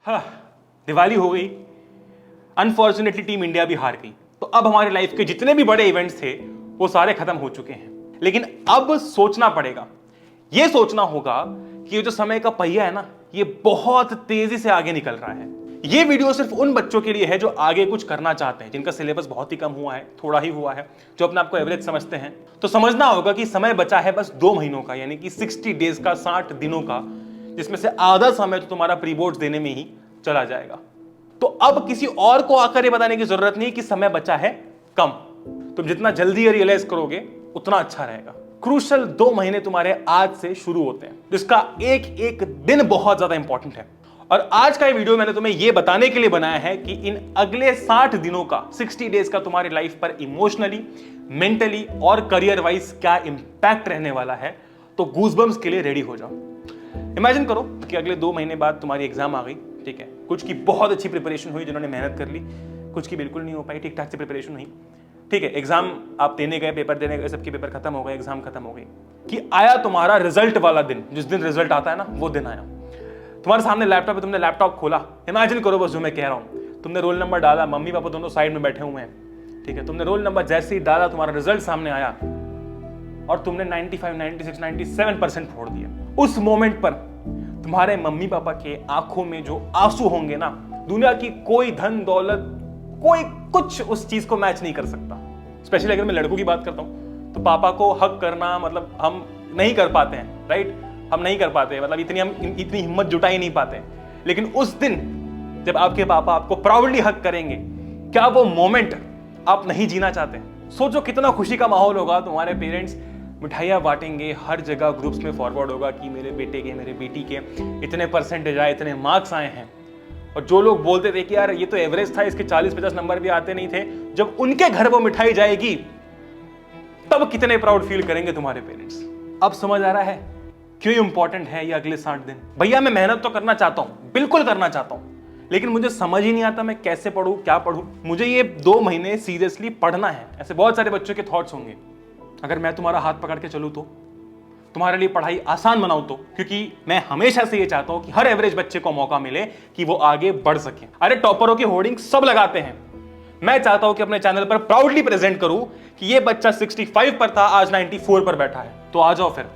हाँ, दिवाली हो गई। अनफॉर्चुनेटली टीम इंडिया भी हार गई। तो अब हमारी लाइफ के जितने भी बड़े इवेंट्स थे वो सारे खत्म हो चुके हैं। लेकिन अब सोचना पड़ेगा, ये सोचना होगा कि ये जो समय का पहिया है ना, ये बहुत तेजी से आगे निकल रहा है। ये वीडियो सिर्फ उन बच्चों के लिए है जो आगे कुछ करना चाहते हैं, जिनका सिलेबस बहुत ही कम हुआ है, थोड़ा ही हुआ है, जो अपने आप को एवरेज समझते हैं। तो समझना होगा कि समय बचा है बस 2 महीनों का, यानी कि 60 डेज का, 60 दिनों का, जिसमें से आधा समय तो तुम्हारा प्री बोर्ड्स देने में ही चला जाएगा। तो अब किसी और को आकर ये बताने की जरूरत नहीं कि समय बचा है कम। तुम जितना जल्दी ये रियलाइज करोगे उतना अच्छा रहेगा। क्रूशल 2 महीने तुम्हारे आज से शुरू होते हैं, जिसका एक एक दिन बहुत ज्यादा इंपॉर्टेंट है। और आज का ये वीडियो मैंने तुम्हें ये बताने के लिए बनाया है कि इन अगले 60 दिनों का, 60 डेज का तुम्हारी लाइफ पर इमोशनली, मेंटली और करियर वाइज क्या इंपैक्ट रहने वाला है। तो गूजबम्स के लिए रेडी हो जाओ। इमेजिन करो कि अगले 2 महीने बाद तुम्हारी एग्जाम आ गई, ठीक है। कुछ की बहुत अच्छी प्रिपरेशन हुई, जिन्होंने मेहनत कर ली, कुछ की बिल्कुल नहीं हो पाई, ठीक ठाक से प्रिपरेशन हुई, ठीक है। एग्जाम आप देने गए, पेपर देने गए, सबके पेपर खत्म हो गए, एग्जाम खत्म हो गई। कि आया तुम्हारा रिजल्ट वाला दिन, जिस दिन रिजल्ट आता है ना, वो दिन आया। तुम्हारे सामने लैपटॉप है, तुमने लैपटॉप खोला। इमेजिन करो बस जो मैं कह रहा हूं, तुमने रोल नंबर डाला, मम्मी पापा दोनों साइड में बैठे हुए हैं, ठीक है। तुमने रोल नंबर जैसे ही डाला, तुम्हारा रिजल्ट सामने आया और तुमने 95, 96, 97% फोड़ दिया। उस मोमेंट पर तुम्हारे मम्मी पापा के आंखों में जो आंसू होंगे ना, दुनिया की कोई धन दौलत, कोई कुछ उस चीज को मैच नहीं कर सकता। स्पेशली अगर मैं लड़कों की बात करता हूं तो पापा को हक करना, मतलब हम नहीं कर पाते हैं, राइट। हम नहीं कर पाते, मतलब इतनी हिम्मत जुटा ही नहीं पाते। लेकिन उस दिन जब आपके पापा आपको प्राउडली हक करेंगे, क्या वो मोमेंट आप नहीं जीना चाहते? सोचो कितना खुशी का माहौल होगा। तुम्हारे पेरेंट्स मिठाइयाँ बांटेंगे, हर जगह ग्रुप्स में फॉरवर्ड होगा कि मेरे बेटे के, मेरे बेटी के इतने परसेंटेज आए, इतने मार्क्स आए हैं। और जो लोग बोलते थे कि यार ये तो एवरेज था, इसके 40-50 नंबर भी आते नहीं थे, जब उनके घर वो मिठाई जाएगी तब कितने प्राउड फील करेंगे तुम्हारे पेरेंट्स। अब समझ आ रहा है क्यों इंपॉर्टेंट है ये अगले 60 दिन। भैया मैं मेहनत तो करना चाहता हूं, बिल्कुल करना चाहता हूं, लेकिन मुझे समझ ही नहीं आता मैं कैसे पढूं, क्या पढूं। मुझे ये 2 महीने सीरियसली पढ़ना है। ऐसे बहुत सारे बच्चों के थॉट्स होंगे, अगर मैं तुम्हारा हाथ पकड़ के चलूं तो, तुम्हारे लिए पढ़ाई आसान बनाऊं तो, क्योंकि मैं हमेशा से ये चाहता हूं कि हर एवरेज बच्चे को मौका मिले कि वो आगे बढ़ सके। अरे टॉपरों की होर्डिंग सब लगाते हैं, मैं चाहता हूं कि अपने चैनल पर प्राउडली प्रेजेंट करूं कि ये बच्चा 65 पर था, आज 94 पर बैठा है। तो आ जाओ फिर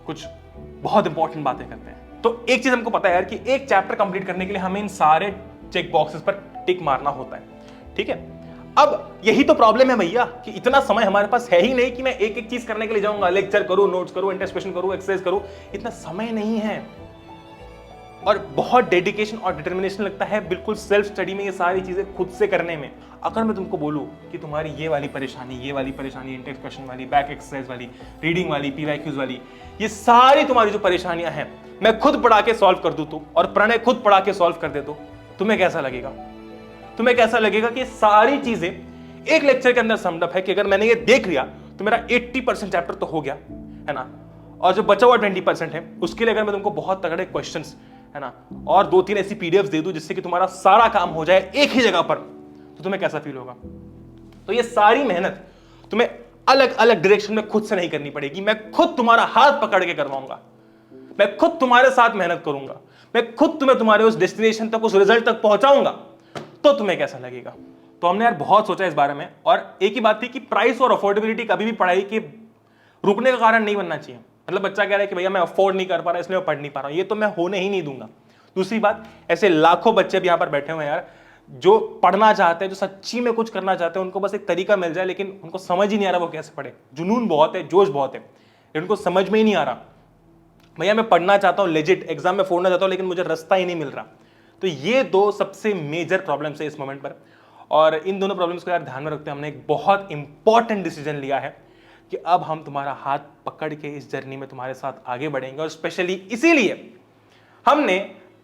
कुछ बहुत इंपॉर्टेंट बातें करते हैं। तो एक चीज हमको पता है यार कि एक चैप्टर कंप्लीट करने के लिए हमें इन सारे चेक बॉक्सेस पर टिक मारना होता है, ठीक है। अब यही तो प्रॉब्लम है भैया कि इतना समय हमारे पास है ही नहीं कि मैं एक एक चीज करने के लिए जाऊंगा, लेक्चर करूं, नोट्स करूं, इंटरप्रिटेशन करूं, एक्सरसाइज करूं। इतना समय नहीं है और बहुत डेडिकेशन और डिटर्मिनेशन लगता है बिल्कुल सेल्फ स्टडी में, ये सारी चीजें खुद से करने में। अगर मैं तुमको बोलूं कि तुम्हारी ये वाली परेशानी, इंटेक्स क्वेश्चन वाली, बैक एक्सरसाइज वाली, रीडिंग वाली, पीवाईक्यूज वाली, ये सारी तुम्हारी जो परेशानियां हैं मैं खुद पढ़ा के सॉल्व कर दूं तो, और प्रणय खुद पढ़ा के सॉल्व कर दे तो तुम्हें कैसा लगेगा? तुम्हें कैसा लगेगा कि सारी चीजें एक लेक्चर के अंदर समडअप है कि अगर मैंने ये देख लिया तो मेरा 80% चैप्टर तो हो गया, है ना। और जो बचा हुआ 20% है उसके लिए अगर मैं तुमको बहुत तगड़े क्वेश्चंस, है ना, और 2-3 ऐसी पीडीएफ्स दे दूं जिससे कि तुम्हारा सारा काम हो जाए एक ही जगह पर, तो तुम्हें कैसा फील होगा? तो ये सारी मेहनत तुम्हें अलग अलग डायरेक्शन में खुद से नहीं करनी पड़ेगी। मैं खुद तुम्हारा हाथ पकड़ के करवाऊंगा, मैं खुद तुम्हारे साथ मेहनत करूंगा, मैं खुद तुम्हें तुम्हारे उस डेस्टिनेशन तक, उस रिजल्ट तक पहुंचाऊंगा। तो तुम्हें कैसा लगेगा? तो हमने यार बहुत सोचा इस बारे में, और एक ही बात थी कि प्राइस और अफोर्डेबिलिटी कभी भी पढ़ाई के रुकने का कारण नहीं बनना चाहिए। मतलब बच्चा कह रहा है कि भैया मैं अफोर्ड नहीं कर पा रहा इसलिए मैं पढ़ नहीं पा रहा हूं, ये तो मैं होने ही नहीं दूंगा। दूसरी बात, ऐसे लाखों बच्चे भी यहां पर बैठे हुए हैं यार, जो पढ़ना चाहते हैं, जो सच्ची में कुछ करना चाहते हैं, उनको बस एक तरीका मिल जाए, लेकिन उनको समझ ही नहीं आ रहा वो कैसे पढ़े। जुनून बहुत है, जोश बहुत है, लेकिन उनको समझ में ही नहीं आ रहा भैया मैं पढ़ना चाहता हूं, लेजिट एग्जाम में फोड़ना चाहता हूं, लेकिन मुझे रास्ता ही नहीं मिल रहा। तो ये 2 सबसे मेजर प्रॉब्लम्स है इस मोमेंट पर, और इन दोनों प्रॉब्लम्स को यार ध्यान में रखते हुए हमने एक बहुत इंपॉर्टेंट डिसीजन लिया है कि अब हम तुम्हारा हाथ पकड़ के इस जर्नी में तुम्हारे साथ आगे बढ़ेंगे। और स्पेशली इसीलिए हमने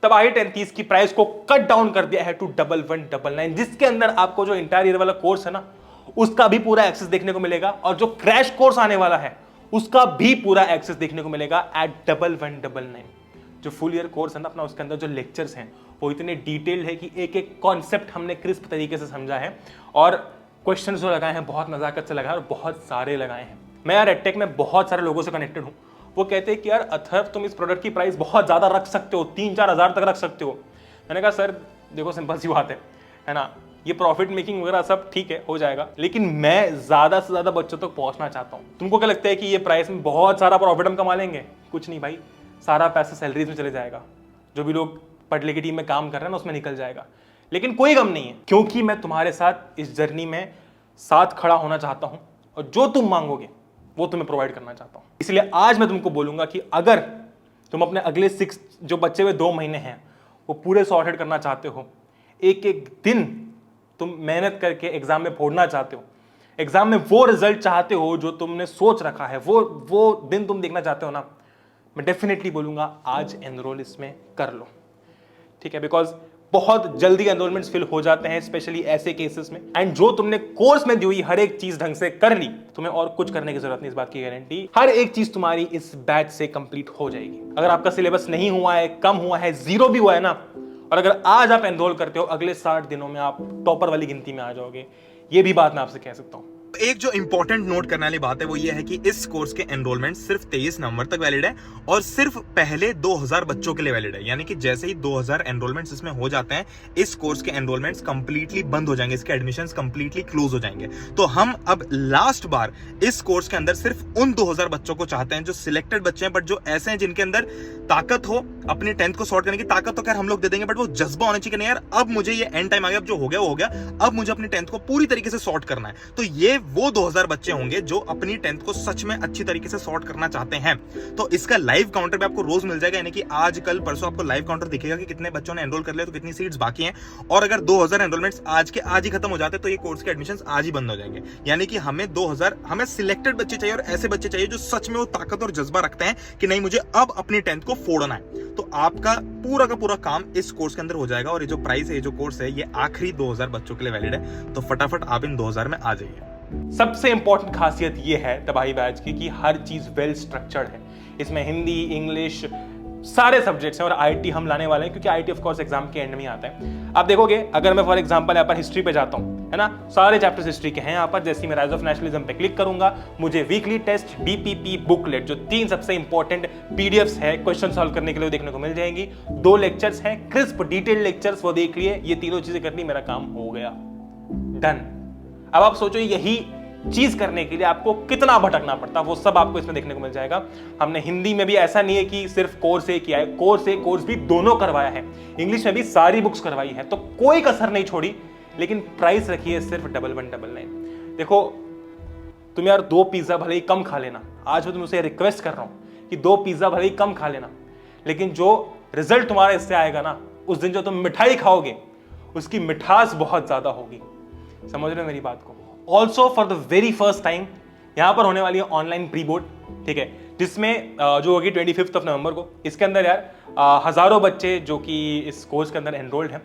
तबाही 33 की प्राइस को कट डाउन कर दिया है टू 1199, जिसके अंदर आपको जो इंटायर ईयर वाला कोर्स है ना, उसका भी पूरा एक्सेस देखने को मिलेगा, और जो क्रैश कोर्स आने वाला है उसका भी पूरा एक्सेस देखने को मिलेगा एट 1199। जो फुल ईयर कोर्स है ना अपना, उसके अंदर जो लेक्चर्स हैं वो इतने डिटेल्ड है कि एक एक कॉन्सेप्ट हमने क्रिस्प तरीके से समझा है, और क्वेश्चंस जो लगाए हैं बहुत नजाकत से लगाए और बहुत सारे लगाए हैं। मैं यार एडटेक में बहुत सारे लोगों से कनेक्टेड हूं, वो कहते हैं कि यार अथर्व तुम इस प्रोडक्ट की प्राइस बहुत ज्यादा रख सकते हो, 3-4 हज़ार तक रख सकते हो। मैंने कहा सर देखो सिंपल सी बात है ना, ये प्रॉफिट मेकिंग वगैरह सब ठीक है, हो जाएगा, लेकिन मैं ज्यादा से ज्यादा बच्चों तक पहुंचना चाहता हूं। तुमको क्या लगता है कि ये प्राइस में बहुत सारा प्रॉफिट हम कमा लेंगे? कुछ नहीं भाई, सारा पैसा सैलरीज में चले जाएगा, जो भी लोग पढ़ की टीम में काम कर रहे हैं ना उसमें निकल जाएगा। लेकिन कोई गम नहीं है, क्योंकि मैं तुम्हारे साथ इस जर्नी में साथ खड़ा होना चाहता हूं, और जो तुम मांगोगे वो तुम्हें प्रोवाइड करना चाहता हूं। इसलिए आज मैं तुमको बोलूंगा कि अगर तुम अपने अगले 6 जो बच्चे हुए 2 महीने हैं वो पूरे सॉर्टेड करना चाहते हो, एक एक दिन तुम मेहनत करके एग्जाम में फोड़ना चाहते हो, एग्जाम में वो रिजल्ट चाहते हो जो तुमने सोच रखा है, वो दिन तुम देखना चाहते हो ना, मैं डेफिनेटली बोलूंगा आज एनरोल इसमें कर लो, ठीक है? बिकॉज बहुत जल्दी एनरोलमेंट्स फिल हो जाते हैं, स्पेशली ऐसे केसेस में। एंड जो तुमने कोर्स में दी हुई हर एक चीज ढंग से कर ली, तुम्हें और कुछ करने की जरूरत नहीं, इस बात की गारंटी। हर एक चीज तुम्हारी इस बैच से कंप्लीट हो जाएगी। अगर आपका सिलेबस नहीं हुआ है, कम हुआ है, 0 भी हुआ है ना, और अगर आज आप एनरोल करते हो, अगले 60 दिनों में आप टॉपर वाली गिनती में आ जाओगे। ये भी बात मैं आपसे कह सकता हूं। एक जो इंपॉर्टेंट नोट करने वाली बात है वो ये है कि इस कोर्स के एनरोलमेंट सिर्फ 23 नवंबर तक वैलिड है, और सिर्फ पहले 2000 बच्चों के लिए वैलिड है। यानी कि जैसे ही 2000 एनरोलमेंट्स इसमें हो जाते हैं, इस कोर्स के एनरोलमेंट्स कंप्लीटली बंद हो जाएंगे, इसके एडमिशंस कंप्लीटली क्लोज हो जाएंगे। तो हम अब लास्ट बार इस कोर्स के अंदर सिर्फ उन 2000 बच्चों को चाहते हैं जो सिलेक्टेड बच्चे हैं, बट जो ऐसे हैं जिनके अंदर ताकत हो, अपनी 10th को सॉर्ट करने की ताकत तो खैर हम लोग दे देंगे, बट वो जज्बा होना चाहिए कि नहीं यार अब मुझे ये एंड टाइम आ गया, अब जो हो गया वो हो गया, अब मुझे अपनी 10th को पूरी तरीके से सॉर्ट करना है। तो ये वो 2000 बच्चे होंगे जो अपनी 10th को सच में अच्छी तरीके से सॉर्ट करना चाहते हैं। तो इसका लाइव काउंटर भी आपको रोज मिल जाएगा, यानी कि आज कल परसों आपको लाइव काउंटर दिखेगा कि कितने बच्चों ने एनरोल कर लिया, तो कितनी सीट्स बाकी हैं। और अगर 2000 एनरोलमेंट्स आज के आज ही खत्म हो जाते तो ये कोर्स के एडमिशंस आज ही बंद हो जाएंगे। यानी कि हमें सिलेक्टेड बच्चे चाहिए, और ऐसे बच्चे चाहिए जो सच में वो ताकत और जज्बा रखते हैं कि नहीं मुझे अब अपनी 10th को फोड़ना है। तो आपका पूरा का पूरा काम इस कोर्स के अंदर हो जाएगा। और ये जो प्राइस है, ये जो कोर्स है, ये आखिरी 2000 बच्चों के लिए वैलिड है। तो फटाफट आप इन 2000 में आ जाइए। सबसे इंपॉर्टेंट खासियत यह है तबाही बैच की कि हर चीज वेल स्ट्रक्चर्ड है। इसमें हिंदी, इंग्लिश, सारे सब्जेक्ट्स हैं, और आईटी हम लाने वाले हैं, क्योंकि आईटी ऑफ कोर्स एग्जाम के एंड में आता है। आप देखोगे, अगर मैं फॉर एग्जांपल यहाँ पर हिस्ट्री पे जाता हूँ, है ना, सारे चैप्टर्स हिस्ट्री के हैं यहाँ पर। जैसे मैं राइज ऑफ नेशनलिज्म पे क्लिक करूंगा, मुझे वीकली टेस्ट, डीपीपी, बुकलेट, जो 3 सबसे इंपॉर्टेंट पीडीएफ्स है क्वेश्चन सॉल्व करने के लिए देखने को मिल जाएंगी। 2 लेक्चर्स हैं, क्रिस्प डिटेल्ड लेक्चर्स, वो देख लिए। ये तीनों चीजें करनी, मेरा काम हो गया, डन। अब आप सोचो यही चीज करने के लिए आपको कितना भटकना पड़ता, वो सब आपको इसमें देखने को मिल जाएगा। हमने हिंदी में भी ऐसा नहीं है कि सिर्फ कोर्स ए किया है, कोर्स भी दोनों करवाया है, इंग्लिश में भी सारी बुक्स करवाई है, तो कोई कसर नहीं छोड़ी। लेकिन प्राइस रखी है सिर्फ 1199। देखो तुम यार 2 पिज्जा भले ही कम खा लेना, आज मैं तुमसे रिक्वेस्ट कर रहा हूं कि 2 पिज्जा भले ही कम खा लेना, लेकिन जो रिजल्ट तुम्हारा इससे आएगा ना, उस दिन जो तुम मिठाई खाओगे उसकी मिठास बहुत ज्यादा होगी। समझ रहे हो मेरी बात को? Also for the very first time यहां पर होने वाली है ऑनलाइन प्री बोर्ड, ठीक है, जिसमें जो होगी 25 नवंबर को। इसके अंदर यार हजारों बच्चे जो कि इस कोर्स के अंदर एनरोल्ड हैं,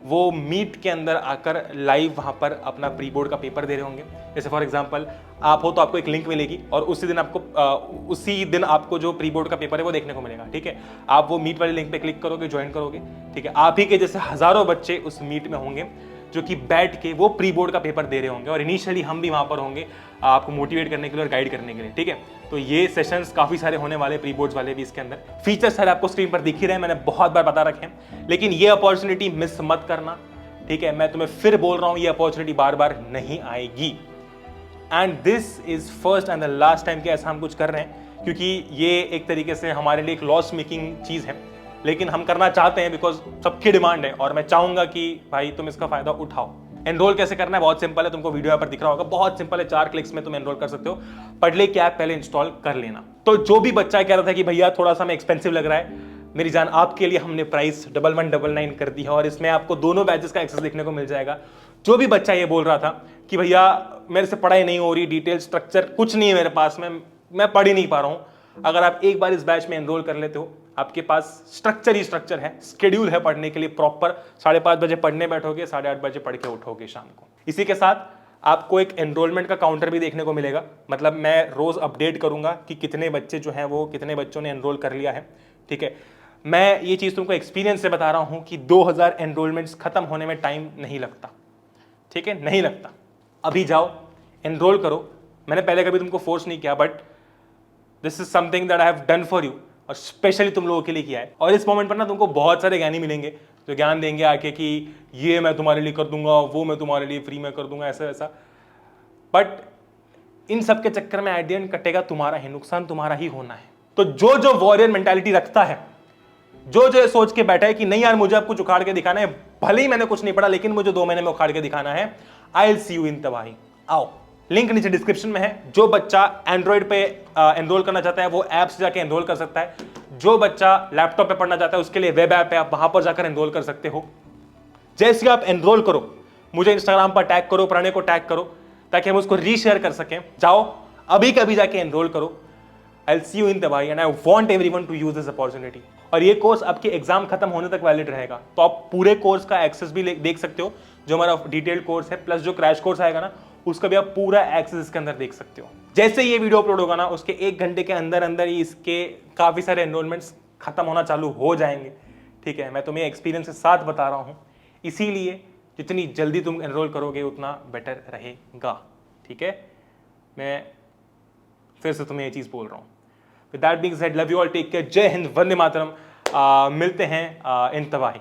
वो मीट के अंदर आकर लाइव वहां पर अपना प्री बोर्ड का पेपर दे रहे होंगे। जैसे फॉर एग्जांपल आप हो तो आपको एक लिंक मिलेगी, और उसी दिन आपको जो प्री बोर्ड का पेपर है वो देखने को मिलेगा, ठीक है। आप वो मीट वाले लिंक पे क्लिक करोगे, ज्वाइन करोगे, ठीक है। आप ही के जैसे हजारों बच्चे उस मीट में होंगे जो कि बैठ के वो प्री बोर्ड का पेपर दे रहे होंगे, और इनिशियली हम भी वहां पर होंगे आपको मोटिवेट करने के लिए और गाइड करने के लिए, ठीक है। तो ये सेशंस काफी सारे होने वाले, प्री बोर्ड्स वाले भी इसके अंदर। फीचर्स सारे आपको स्क्रीन पर दिख ही रहे हैं, मैंने बहुत बार बता रखे हैं, लेकिन ये अपॉर्चुनिटी मिस मत करना, ठीक है। मैं तुम्हें फिर बोल रहा हूं, ये अपॉर्चुनिटी बार बार नहीं आएगी। And this is first and the last time कि ऐसा हम कुछ कर रहे हैं, क्योंकि ये एक तरीके से हमारे लिए एक लॉस मेकिंग चीज है, लेकिन हम करना चाहते हैं बिकॉज सबकी डिमांड है, और मैं चाहूंगा कि भाई तुम इसका फायदा उठाओ। एनरोल कैसे करना है? बहुत सिंपल है, तुमको वीडियो यहाँ पर दिख रहा होगा, बहुत सिंपल है, 4 क्लिक्स में तुम एनरोल कर सकते हो। पढ़ले की ऐप पहले इंस्टॉल कर लेना। तो जो भी बच्चा कह रहा था कि भैया थोड़ा सा हमें एक्सपेंसिव लग रहा है, मेरी जान आपके लिए हमने प्राइस 1199 कर दी है, और इसमें आपको दोनों बैचेस का एक्सेस देखने को मिल जाएगा। जो भी बच्चा ये बोल रहा था कि भैया मेरे से पढ़ाई नहीं हो रही, डिटेल स्ट्रक्चर कुछ नहीं है मेरे पास में, मैं पढ़ ही नहीं पा रहा हूं, अगर आप एक बार इस बैच में एनरोल कर लेते हो, आपके पास स्ट्रक्चर ही स्ट्रक्चर है, स्केड्यूल है पढ़ने के लिए प्रॉपर। 5:30 बजे पढ़ने बैठोगे, 8:30 बजे पढ़ के उठोगे शाम को। इसी के साथ आपको एक एनरोलमेंट का काउंटर भी देखने को मिलेगा, मतलब मैं रोज अपडेट करूंगा कि कितने बच्चे जो हैं वो कितने बच्चों ने एनरोल कर लिया है, ठीक है। मैं ये चीज तुमको एक्सपीरियंस से बता रहा हूं कि 2000 एनरोलमेंट्स खत्म होने में टाइम नहीं लगता, ठीक है, नहीं लगता। अभी जाओ एनरोल करो। मैंने पहले कभी तुमको फोर्स नहीं किया, but this is something that I have done for you, और स्पेशली तुम लोगों के लिए किया है। और इस मोमेंट पर ना तुमको बहुत सारे ज्ञानी मिलेंगे जो ज्ञान देंगे आके कि ये मैं तुम्हारे लिए कर दूंगा, वो मैं तुम्हारे लिए फ्री में कर दूंगा, ऐसा वैसा। बट इन सब के चक्कर में एट द एंड कटेगा तुम्हारा ही नुकसान, तुम्हारा ही होना है। तो जो जो वॉरियर मेंटालिटी रखता है, जो जो सोच के बैठा है कि नहीं यार मुझे अब कुछ उखाड़ के दिखाना है, भले ही मैंने कुछ नहीं पढ़ा लेकिन मुझे 2 महीने में उखाड़ के दिखाना है, I will see you in तबाही। आओ, लिंक नीचे डिस्क्रिप्शन में है। जो बच्चा एंड्रॉइड पे एनरोल करना चाहता है वो ऐप से जाकर एनरोल कर सकता है। जो बच्चा लैपटॉप पे पढ़ना चाहता है उसके लिए वेब ऐप है, आप वहां पर जाकर एनरोल कर सकते हो। जैसे आप एनरोल करो, मुझे इंस्टाग्राम पर टैग करो, प्रणय को टैग करो, ताकि हम उसको रीशेयर कर सकें। जाओ अभी कभी जाके एनरोल करो। I will see you in तबाही and I want everyone to use this opportunity. और ये कोर्स आपके एग्जाम खत्म होने तक वैलिड रहेगा, तो आप पूरे कोर्स का एक्सेस भी देख सकते हो, जो हमारा डिटेल्ड कोर्स है, प्लस जो क्रैश कोर्स आएगा ना उसका भी आप पूरा एक्सेस इसके अंदर देख सकते हो। जैसे ये वीडियो अपलोड होगा ना उसके 1 घंटे के अंदर अंदर ही इसके काफी सारे एनरोलमेंट्स खत्म होना चालू हो जाएंगे। ठीक है, मैं तुम्हें एक्सपीरियंस के साथ बता रहा हूँ, इसीलिए जितनी जल्दी तुम एनरोल करोगे उतना बेटर रहेगा। ठीक है, मैं फिर से तुम्हें ये चीज बोल रहा हूँ। With that being said, love you all, take care, जय हिंद, वंदे मातरम। मिलते हैं इन तबाही।